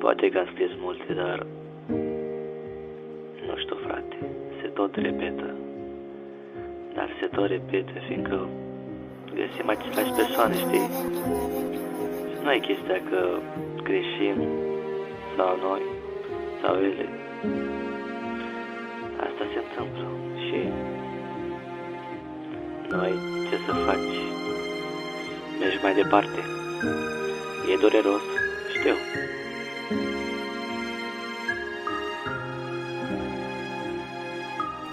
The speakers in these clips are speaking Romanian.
Poate că am scris multe, dar nu știu, frate, se tot repetă. Dar se tot repetă, fiindcă găsim aceleași persoane, știi? Nu e chestia că greșim sau noi sau ele. Asta se întâmplă și noi ce să faci? Mergi mai departe. E dureros, știu.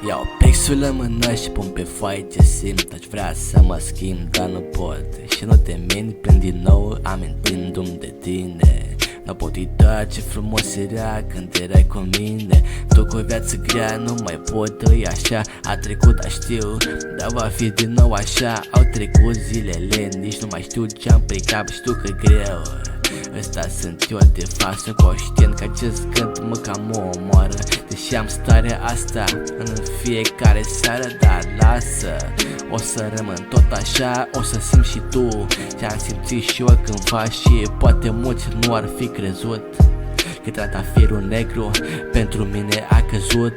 Iau pixul în mână și pun pe foaie ce simt. Aș vrea să mă schimb, dar nu pot. Și nu te mint, plâng din nou amintindu-mi de tine. Nu pot uita ce frumos era când erai cu mine. Tu cu o viață grea, nu mai pot trăi așa. A trecut, dar știu, dar va fi din nou așa. Au trecut zilele, nici nu mai știu ce-am pe cap. Știu că greu, ăsta sunt eu de fapt. Sunt conștient că acest cânt mă cam omoară. Deși am starea asta în fiecare seară, dar lasă, o să rămân tot așa. O să simt și tu ce-am simțit și eu cândva. Și poate mulți nu ar fi crezut că trandafirul negru pentru mine a căzut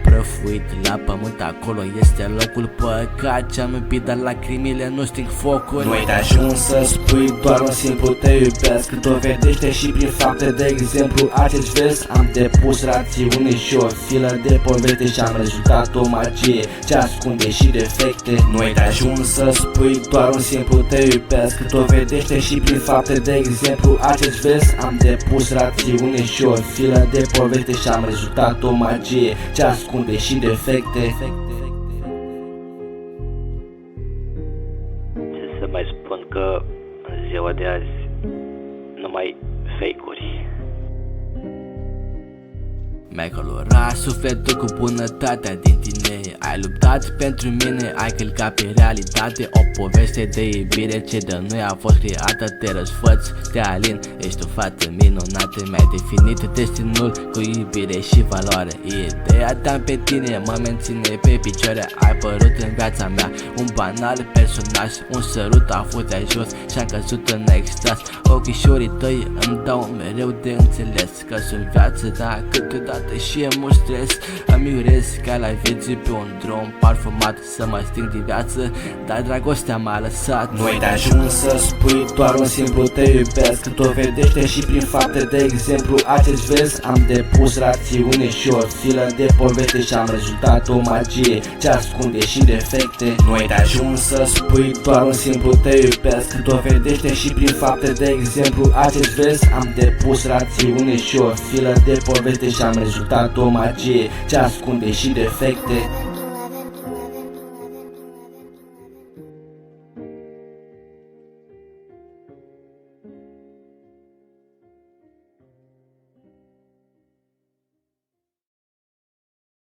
prăfuit la pământ, acolo este locul păcat. Ce-am iubit, dar lacrimile nu sting focul. Nu-i de ajuns să spui doar un simplu te iubesc. Dovedește și prin fapte, de exemplu acest vers. Am depus rațiune și o filă de poveste și am rezultat o magie ce ascunde și defecte. Nu-i de ajuns să spui doar un simplu te iubesc. Dovedește și prin fapte, de exemplu acest vers. Am depus rațiune și o filă de poveste și am rezultat o magie ce ascunde și defecte. Ce să mai spun, că în ziua de azi numai fake-uri. Mi-ai colorat sufletul cu bunătatea din tine. Ai luptat pentru mine, ai călcat pe realitate. O poveste de iubire ce de noi a fost creată. Te răsfăț, te alin, ești o fată minunată. Mi-ai definit destinul cu iubire și valoare. Ideea ta pe tine mă menține pe picioare. Ai părut în viața mea un banal personaj. Un sărut a fost de ajuns și am căzut în extaz. Ochișorii tăi îmi dau mereu de înțeles că sunt viață, dar câteodată și e mult stres. Îmi urez ca la vieții pe un drum parfumat să mă sting de viață, dar dragostea m-a lăsat. Nu-i de ajuns să spui doar un simplu te iubesc. Dovedește și prin fapte, de exemplu acest vers. Am depus rațiune și o filă de poveste și am rezultat o magie ce ascunde și defecte. Nu-i de ajuns să spui doar un simplu te iubesc. Dovedește și prin fapte, de exemplu acest vers. Am depus rațiune și o filă de poveste și am rezultat o magie ce ascunde și defecte.